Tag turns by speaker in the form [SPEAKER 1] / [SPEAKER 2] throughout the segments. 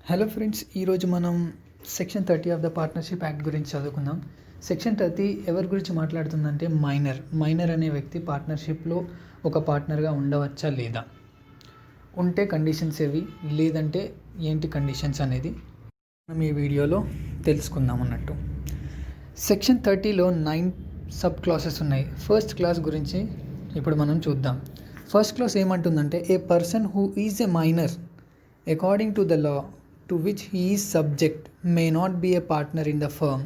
[SPEAKER 1] Hello friends, ఈరోజు మనం section 30 of the partnership act గురించి చదువుకుందాం. సెక్షన్ 30 ఎవరి గురించి మాట్లాడుతుందంటే మైనర్ అనే వ్యక్తి పార్ట్నర్షిప్లో ఒక పార్ట్నర్గా ఉండవచ్చా లేదా, ఉంటే కండిషన్స్ ఏవి, లేదంటే ఏంటి కండిషన్స్ అనేది మనం ఈ వీడియోలో తెలుసుకుందాం అన్నట్టు. సెక్షన్ 30లో 9 సబ్ క్లాసెస్ ఉన్నాయి. ఫస్ట్ క్లాస్ గురించి ఇప్పుడు మనం చూద్దాం. ఫస్ట్ క్లాస్ ఏమంటుందంటే, a person who is a minor according to the law to which he is subject may not be a partner in the firm,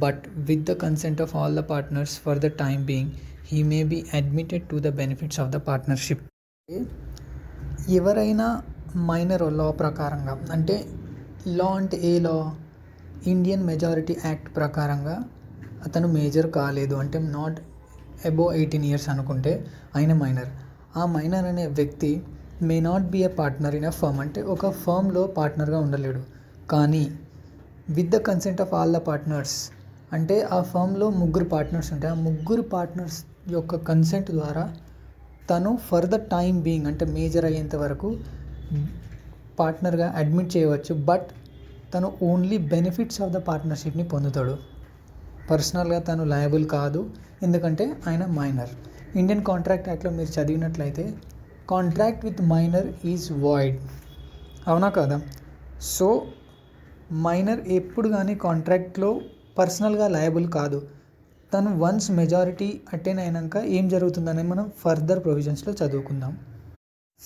[SPEAKER 1] but with the consent of all the partners for the time being he may be admitted to the benefits of the partnership. ఎవరైనా minor లా ప్రకారంగా, అంటే లా అంటే ఏ లా, Indian majority act ప్రకారంగా అతను major కాలేదు అంటే not above 18 years అనుకుంటే ఆయన మైనర్. ఆ మైనర్ అనే వ్యక్తి may not be a partner in a firm, అంటే ఒక ఫర్మ్లో పార్ట్నర్గా ఉండలేడు. కానీ with the consent of all the partners, అంటే ఆ ఫర్మ్లో ముగ్గురు పార్ట్నర్స్ ఉంటాయి. ఆ ముగ్గురు పార్ట్నర్స్ యొక్క కన్సెంట్ ద్వారా తను ఫర్ ద టైమ్ బీయింగ్, అంటే మేజర్ అయ్యేంత వరకు పార్ట్నర్గా అడ్మిట్ చేయవచ్చు. బట్ తను ఓన్లీ బెనిఫిట్స్ ఆఫ్ ద పార్ట్నర్షిప్ని పొందుతాడు. పర్సనల్గా తను లయబుల్ కాదు, ఎందుకంటే ఆయన మైనర్. ఇండియన్ కాంట్రాక్ట్ యాక్ట్లో మీరు చదివినట్లయితే contract with minor is void, అవునా కదా? సో మైనర్ ఎప్పుడు కానీ కాంట్రాక్ట్లో పర్సనల్గా లయబుల్ కాదు. తను వన్స్ మెజారిటీ అటెన్ అయినాక ఏం జరుగుతుందని మనం ఫర్దర్ ప్రొవిజన్స్లో చదువుకుందాం.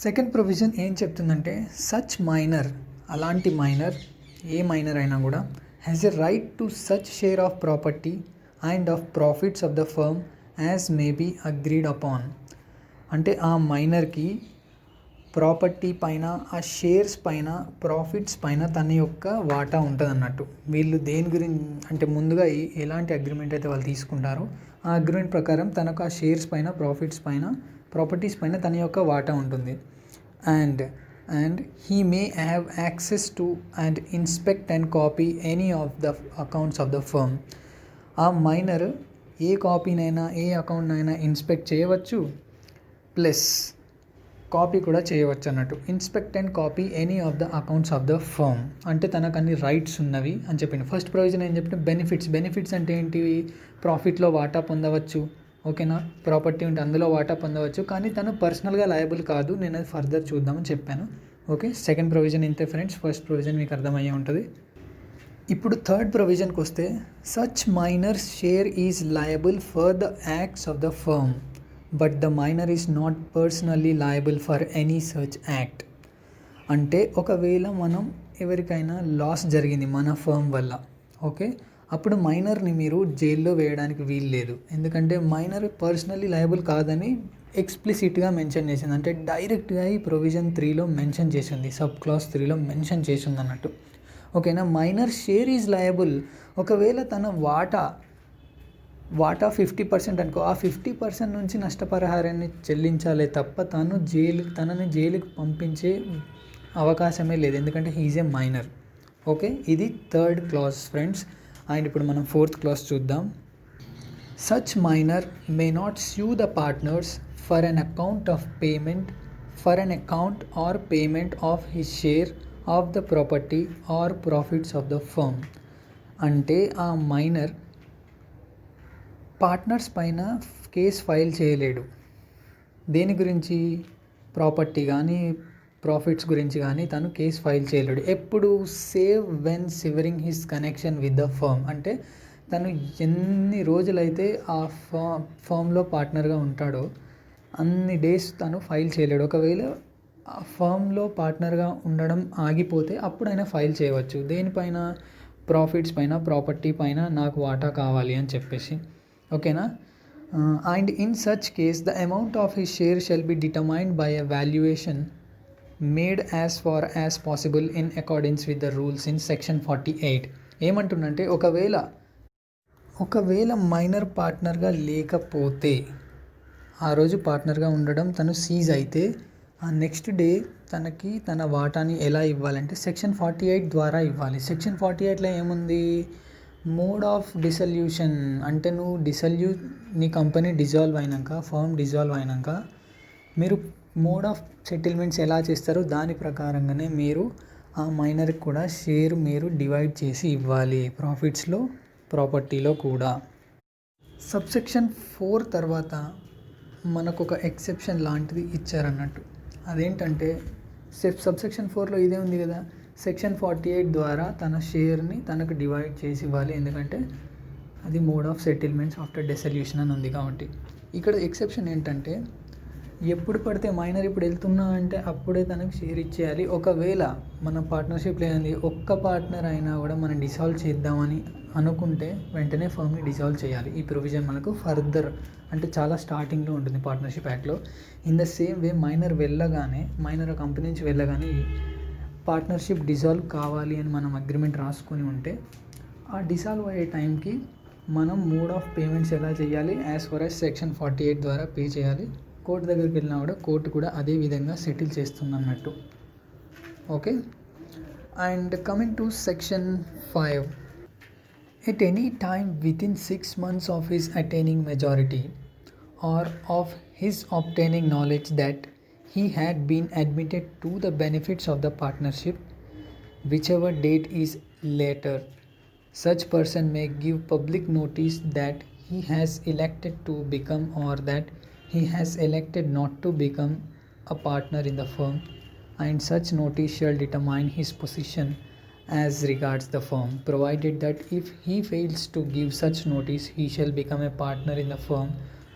[SPEAKER 1] సెకండ్ ప్రొవిజన్ ఏం చెప్తుందంటే, సచ్ మైనర్, అలాంటి మైనర్, ఏ మైనర్ అయినా కూడా, has a right to such share of property and of profits of the firm as may be agreed upon. అంటే ఆ మైనర్కి ప్రాపర్టీ పైన, ఆ షేర్స్ పైన, ప్రాఫిట్స్ పైన తన యొక్క వాటా ఉంటుంది అన్నట్టు. వీళ్ళు దేని గురించి అంటే ముందుగా ఎలాంటి అగ్రిమెంట్ అయితే వాళ్ళు తీసుకుంటారో ఆ అగ్రిమెంట్ ప్రకారం తనకు ఆ షేర్స్ పైన, ప్రాఫిట్స్ పైన, ప్రాపర్టీస్ పైన తన యొక్క వాటా ఉంటుంది. And he may have access to and inspect and copy any of the accounts of the firm. ఆ మైనర్ ఏ కాపీనైనా, ఏ అకౌంట్నైనా ఇన్స్పెక్ట్ చేయవచ్చు, ప్లస్ కాపీ కూడా చేయవచ్చు అన్నట్టు. Inspect and copy any of the accounts of the firm, అంటే తనకు అన్ని రైట్స్ ఉన్నవి అని చెప్పింది. ఫస్ట్ ప్రొవిజన్ ఏం చెప్పిన, బెనిఫిట్స్ అంటే ఏంటివి? ప్రాఫిట్లో వాటా పొందవచ్చు, ఓకేనా? ప్రాపర్టీ ఉంటే అందులో వాటా పొందవచ్చు, కానీ తను పర్సనల్గా లయబుల్ కాదు. నేను అది ఫర్దర్ చూద్దామని చెప్పాను. ఓకే, సెకండ్ ప్రొవిజన్ ఇంతే ఫ్రెండ్స్. ఫస్ట్ ప్రొవిజన్ మీకు అర్థమయ్యే ఉంటుంది. ఇప్పుడు థర్డ్ ప్రొవిజన్కి వస్తే, such minor share is liable for the acts of the firm but the minor is not personally liable for any such act. అంటే ఒకవేళ మనం ఎవరికైనా లాస్ జరిగింది మన ఫర్మ్ వల్ల, ఓకే, అప్పుడు మైనర్ని మీరు జైల్లో వేయడానికి వీలు లేదు. ఎందుకంటే మైనర్ పర్సనల్లీ లయబుల్ కాదని ఎక్స్ప్లిసిట్గా మెన్షన్ చేసింది. అంటే డైరెక్ట్గా ఈ ప్రొవిజన్ 3లో మెన్షన్ చేసింది, సబ్ క్లాస్ 3లో మెన్షన్ చేసింది అన్నట్టు. ఓకేనా? మైనర్ షేర్ ఈజ్ లయబుల్, ఒకవేళ తన వాటా 50% అనుకో, ఆ 50% నుంచి నష్టపరిహారాన్ని చెల్లించాలే తప్ప తనని జైలుకి పంపించే అవకాశమే లేదు, ఎందుకంటే హీజ్ ఏ మైనర్. ఓకే, ఇది థర్డ్ క్లాస్ ఫ్రెండ్స్. అండ్ ఇప్పుడు మనం ఫోర్త్ క్లాస్ చూద్దాం. Such minor may not sue the partners for an account or payment of his share of the property or profits of the firm. అంటే ఆ minor partners పైన case file చేయలేడు. దేని గురించి? Property కానీ, ప్రాఫిట్స్ గురించి కానీ తను కేస్ ఫైల్ చేయలేడు. ఎప్పుడు? Save when severing his connection with the firm, అంటే తను ఎన్ని రోజులైతే ఆ ఫర్మ్లో పార్ట్నర్గా ఉంటాడో అన్ని డేస్ తను ఫైల్ చేయలేడు. ఒకవేళ ఆ ఫర్మ్లో పార్ట్నర్గా ఉండడం ఆగిపోతే అప్పుడైనా ఫైల్ చేయవచ్చు. దేనిపైన? ప్రాఫిట్స్ పైన, ప్రాపర్టీ పైన నాకు వాటా కావాలి అని చెప్పేసి, ఓకేనా? And in such case the amount of his share shall be determined by a valuation made as far as possible in accordance with the rules in section 48. ఏమంటుందంటే, ఒకవేళ మైనర్ పార్ట్నర్గా లేకపోతే, ఆ రోజు పార్ట్నర్గా ఉండడం తను సీజ్ అయితే, ఆ నెక్స్ట్ డే తనకి తన వాటాని ఎలా ఇవ్వాలంటే సెక్షన్ 48 ద్వారా ఇవ్వాలి. సెక్షన్ 48లో ఏముంది? మోడ్ ఆఫ్ డిసల్యూషన్, అంటే నువ్వు నీ కంపెనీ డిజాల్వ్ అయినాక, ఫర్మ్ డిజాల్వ్ అయినాక మీరు మోడ్ ఆఫ్ సెటిల్మెంట్స్ ఎలా చేస్తారో దాని ప్రకారంగానే మీరు ఆ మైనర్కి కూడా షేర్ మీరు డివైడ్ చేసి ఇవ్వాలి, ప్రాఫిట్స్లో ప్రాపర్టీలో కూడా. సబ్సెక్షన్ 4 తర్వాత మనకు ఒక ఎక్సెప్షన్ లాంటిది ఇచ్చారన్నట్టు. అదేంటంటే సబ్సెక్షన్ 4లో ఇదే ఉంది కదా, సెక్షన్ 48 ద్వారా తన షేర్ని తనకు డివైడ్ చేసి ఇవ్వాలి, ఎందుకంటే అది మోడ్ ఆఫ్ సెటిల్మెంట్స్ ఆఫ్టర్ డెసల్యూషన్ అని ఉంది కాబట్టి. ఇక్కడ ఎక్సెప్షన్ ఏంటంటే ఎప్పుడు పడితే మైనర్ ఇప్పుడు వెళ్తున్నా అంటే అప్పుడే తనకు షేర్ ఇచ్చేయాలి. ఒకవేళ మన పార్ట్నర్షిప్ లేని ఒక్క పార్ట్నర్ అయినా కూడా మనం డిసాల్వ్ చేద్దామని అనుకుంటే వెంటనే ఫర్మ్ని డిసాల్వ్ చేయాలి. ఈ ప్రొవిజన్ మనకు ఫర్దర్ అంటే చాలా స్టార్టింగ్లో ఉంటుంది పార్ట్నర్షిప్ యాక్ట్లో. In the same way minor company నుంచి వెళ్ళగానే పార్ట్నర్షిప్ డిసాల్వ్ కావాలి అని మనం అగ్రిమెంట్ రాసుకొని ఉంటే ఆ డిసాల్వ్ అయ్యే టైంకి మనం మోడ్ ఆఫ్ పేమెంట్స్ ఎలా చేయాలి, యాజ్ ఫర్ యాజ్ సెక్షన్ 48 ద్వారా పే చేయాలి. కోర్టు దగ్గరికి వెళ్ళినా కూడా కోర్టు కూడా అదే విధంగా సెటిల్ చేస్తుంది అన్నట్టు. Okay, and coming to section 5, at any time within 6 months of his attaining majority or of his obtaining knowledge that he had been admitted to the benefits of the partnership, whichever date is later, such person may give public notice that he has elected to become or that he has elected not to become a partner in the firm, and such notice shall determine his position as regards the firm, provided that if he fails to give such notice, he shall become a partner in the firm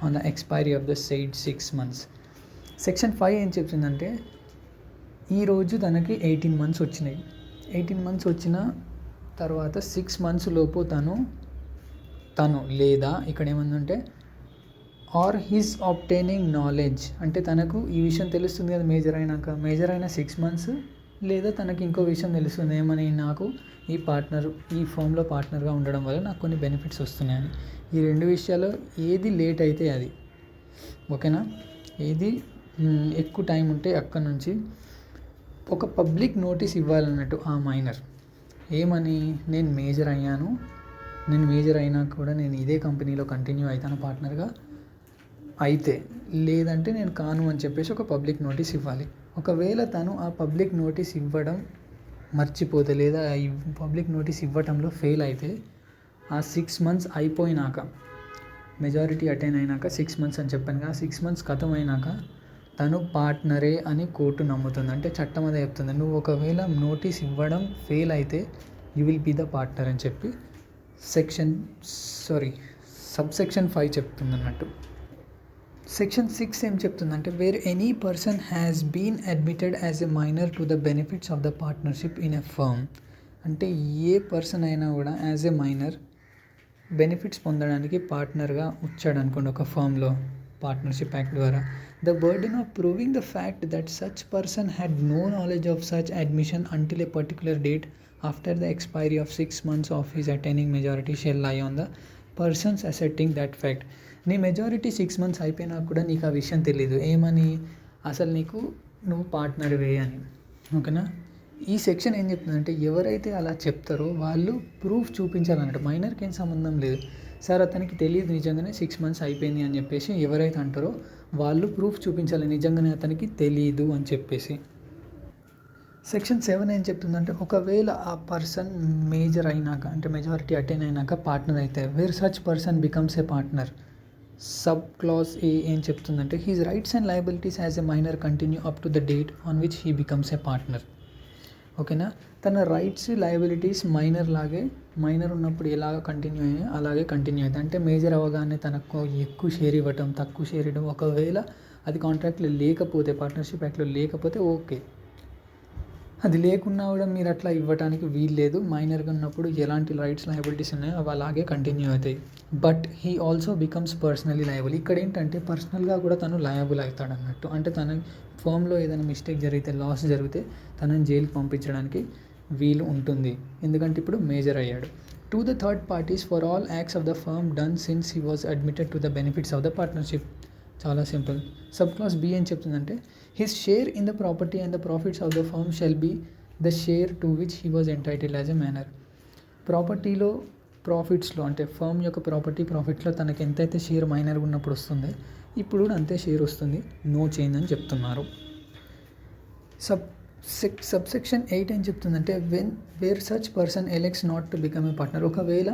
[SPEAKER 1] on the expiry of the said 6 months. Section 5 ఏం చెప్తుందంటే ఈరోజు తనకి 18 months వచ్చినాయి. 18 months వచ్చిన తర్వాత 6 months లోపు తను లేదా ఇక్కడ ఏమందంటే ఆర్ హిజ్ ఆబ్టైనింగ్ నాలెడ్జ్, అంటే తనకు ఈ విషయం తెలుస్తుంది కదా మేజర్ అయిన 6 months, లేదా తనకి ఇంకో విషయం తెలుస్తుంది ఏమని, నాకు ఈ ఫామ్లో పార్ట్నర్గా ఉండడం వల్ల నాకు కొన్ని బెనిఫిట్స్ వస్తున్నాయని. ఈ రెండు విషయాలు ఏది లేట్ అయితే అది ఓకేనా, ఏది ఎక్కువ టైం ఉంటే అక్కడి నుంచి ఒక పబ్లిక్ నోటీస్ ఇవ్వాలన్నట్టు ఆ మైనర్. ఏమని, నేను మేజర్ అయినా కూడా నేను ఇదే కంపెనీలో కంటిన్యూ అవుతాను పార్ట్నర్గా, అయితే లేదంటే నేను కాను అని చెప్పేసి ఒక పబ్లిక్ నోటీస్ ఇవ్వాలి. ఒకవేళ తను ఆ పబ్లిక్ నోటీస్ ఇవ్వడం మర్చిపోతే లేదా ఈ పబ్లిక్ నోటీస్ ఇవ్వడంలో ఫెయిల్ అయితే ఆ 6 months అయిపోయినాక, మెజారిటీ అటైన్ అయినాక 6 months అని చెప్పాను కదా, 6 months ఖతం అయినాక తను పార్ట్నరే అని కోర్టు నమ్ముతుంది. అంటే చట్టం అదే చెప్తుంది, నువ్వు ఒకవేళ నోటీస్ ఇవ్వడం ఫెయిల్ అయితే you will be the partner అని చెప్పి సబ్సెక్షన్ 5 చెప్తుంది అన్నట్టు. సెక్షన్ 6 ఏం చెప్తుందంటే where any person has been admitted as a minor to the benefits of the partnership in a firm, అంటే ఏ పర్సన్ అయినా కూడా యాజ్ ఎ మైనర్ బెనిఫిట్స్ పొందడానికి పార్ట్నర్గా వచ్చాడు అనుకోండి ఒక ఫర్మ్లో పార్ట్నర్షిప్ యాక్ట్ ద్వారా, the burden of proving the fact that such person had no knowledge of such admission until a particular date after the expiry of 6 months of his attaining majority shall lie on the persons accepting that fact. నీ majority 6 months అయిపోయినా కూడా నీకు ఆ విషయం తెలీదు, ఏమని, అసలు నువ్వు పార్ట్నర్వే అని. ఓకేనా, ఈ సెక్షన్ ఏం చెప్తుందంటే ఎవరైతే అలా చెప్తారో వాళ్ళు ప్రూఫ్ చూపించాలన్నట్టు. మైనర్కి ఏం సంబంధం లేదు, సార్ అతనికి తెలియదు నిజంగానే 6 months అయిపోయింది అని చెప్పేసి ఎవరైతే అంటారో వాళ్ళు ప్రూఫ్ చూపించాలి నిజంగానే అతనికి తెలీదు అని చెప్పేసి. సెక్షన్ 7 ఏం చెప్తుందంటే ఒకవేళ ఆ పర్సన్ మేజర్ అయినాక అంటే మెజారిటీ అటైన్ అయినాక పార్ట్నర్ అయితే where such person becomes a partner, sub clause A ఏం చెప్తుందంటే his rights and liabilities as a minor continue up to the date on which he becomes a partner. ఓకేనా, తన rights liabilities minor ఉన్నప్పుడు ఎలాగ continue అయ్యాయి అలాగే continue అవుతాయి. అంటే మేజర్ అవ్వగానే తనకు ఎక్కువ షేర్ ఇవ్వటం తక్కువ షేర్ ఇవ్వడం, ఒకవేళ అది కాంట్రాక్ట్లో లేకపోతే పార్ట్నర్షిప్ యాక్ట్లో లేకపోతే ఓకే, అది లేకున్నా కూడా మీరు అట్లా ఇవ్వడానికి వీలు లేదు. మైనర్గా ఉన్నప్పుడు ఎలాంటి రైట్స్ లయబిలిటీస్ ఉన్నాయో అవి అలాగే కంటిన్యూ అవుతాయి. But he also becomes personally liable. ఇక్కడ ఏంటంటే పర్సనల్గా కూడా తను లయబుల్ అవుతాడు అన్నట్టు. అంటే తన ఫర్మ్లో ఏదైనా మిస్టేక్ జరిగితే లాస్ జరిగితే తనని జైలుకి పంపించడానికి వీలు ఉంటుంది, ఎందుకంటే ఇప్పుడు మేజర్ అయ్యాడు. To the third parties for all acts of the firm done since he was admitted to the benefits of the partnership. చాలా సింపుల్. సబ్ క్లాస్ బి ఏం చెప్తుందంటే his share in the property and the profits of the firm shall be the share to which he was entitled as a minor. ప్రాపర్టీలో ప్రాఫిట్స్లో అంటే firm యొక్క ప్రాఫిట్లో తనకి ఎంతైతే share మైనర్గా ఉన్నప్పుడు వస్తుందో ఇప్పుడు కూడా అంతే షేర్ వస్తుంది, నో చేంజ్ అని చెప్తున్నారు. సబ్సెక్షన్ 8 ఏం చెప్తుందంటే where such person elects not to become a partner. ఒకవేళ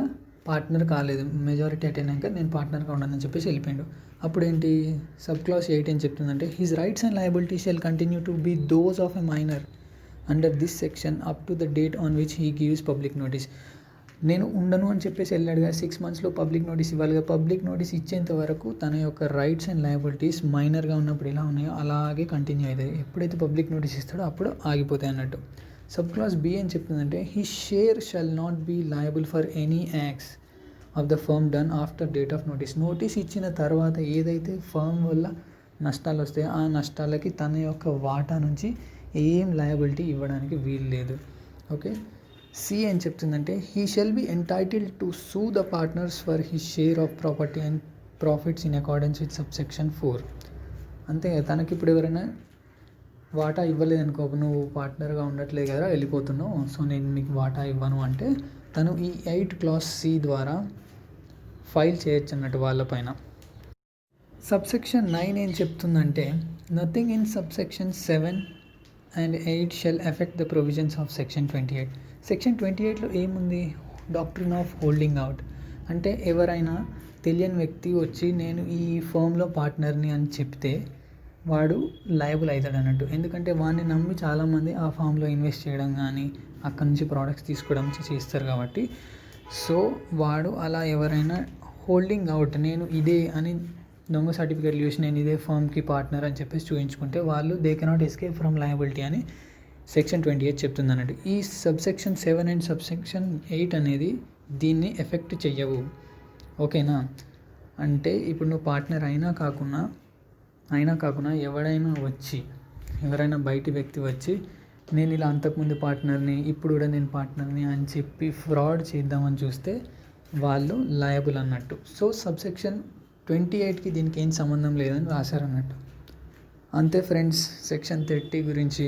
[SPEAKER 1] పార్ట్నర్ కాలేదు, మెజారిటీ అటెండాక నేను పార్ట్నర్గా ఉండనని చెప్పేసి వెళ్ళిపోయాడు. అప్పుడు ఏంటి సబ్ క్లాస్ 8 ఏం చెప్తుందంటే his rights and liability shall continue to be those of a minor under this section up to the date on which he gives public notice. నేను ఉండను అని చెప్పేసి వెళ్ళాడుగా, 6 monthsలో పబ్లిక్ నోటీస్ ఇవ్వాలిగా. పబ్లిక్ నోటీస్ ఇచ్చేంత వరకు తన యొక్క రైట్స్ అండ్ లయబిలిటీస్ మైనర్గా ఉన్నప్పుడు ఎలా ఉన్నాయో అలాగే కంటిన్యూ అవుతాయి. ఎప్పుడైతే పబ్లిక్ నోటీస్ ఇస్తాడో అప్పుడు ఆగిపోతాయి అన్నట్టు. సబ్ క్లాస్ బి ఏం చెప్తుందంటే his share shall not be liable for any acts of the firm done after date of notice. Notice ఇచ్చిన తర్వాత ఏదైతే ఫర్మ్ వల్ల నష్టాలు వస్తాయో ఆ నష్టాలకి తన యొక్క వాటా నుంచి ఏం లయబిలిటీ ఇవ్వడానికి వీలు లేదు. ఓకే. సి ఏం చెప్తుందంటే he shall be entitled to sue the partners for his share of property and profits in accordance with subsection 4. అంతే, తనకి ఇప్పుడు ఎవరైనా వాటా ఇవ్వలేదు అనుకో, నువ్వు పార్ట్నర్గా ఉండట్లేదు కదా, వెళ్ళిపోతున్నావు, సో నేను నీకు వాటా ఇవ్వను అంటే తను ఈ 8 clause సి ద్వారా ఫైల్ చేయొచ్చు అన్నట్టు వాళ్ళపైన. సబ్సెక్షన్ 9 ఏం చెప్తుందంటే nothing in subsection 7 and 8 shall affect the provisions of section 28. Section 28లో ఏముంది, డాక్ట్రిన్ ఆఫ్ హోల్డింగ్ అవుట్. అంటే ఎవరైనా తెలియని వ్యక్తి వచ్చి నేను ఈ ఫర్మ్లో పార్ట్నర్ని అని చెప్తే వాడు లయబుల్ అవుతాడు అన్నట్టు. ఎందుకంటే వాడిని నమ్మి చాలామంది ఆ ఫామ్లో ఇన్వెస్ట్ చేయడం కానీ అక్కడి నుంచి ప్రోడక్ట్స్ తీసుకోవడం చేస్తారు కాబట్టి, సో వాడు అలా ఎవరైనా హోల్డింగ్ అవుట్ నేను ఇదే అని దొంగ సర్టిఫికేట్లు చూసి నేను ఇదే ఫర్మ్కి పార్ట్నర్ అని చెప్పేసి చూపించుకుంటే వాళ్ళు they cannot escape from liability అని సెక్షన్ 28 చెప్తుంది అన్నట్టు. ఈ సబ్సెక్షన్ 7 అండ్ సబ్సెక్షన్ 8 అనేది దీన్ని ఎఫెక్ట్ చెయ్యవు. ఓకేనా. అంటే ఇప్పుడు నువ్వు పార్ట్నర్ అయినా కాకుండా ఎవరైనా బయటి వ్యక్తి వచ్చి నేను ఇలా అంతకుముందు పార్ట్నర్ని ఇప్పుడు కూడా నేను పార్ట్నర్ని అని చెప్పి ఫ్రాడ్ చేద్దామని చూస్తే వాళ్ళు లయబుల్ అన్నట్టు. సో సబ్సెక్షన్ 28కి దీనికి ఏం సంబంధం లేదని రాశారన్నట్టు. అంతే ఫ్రెండ్స్ సెక్షన్ 30 గురించి.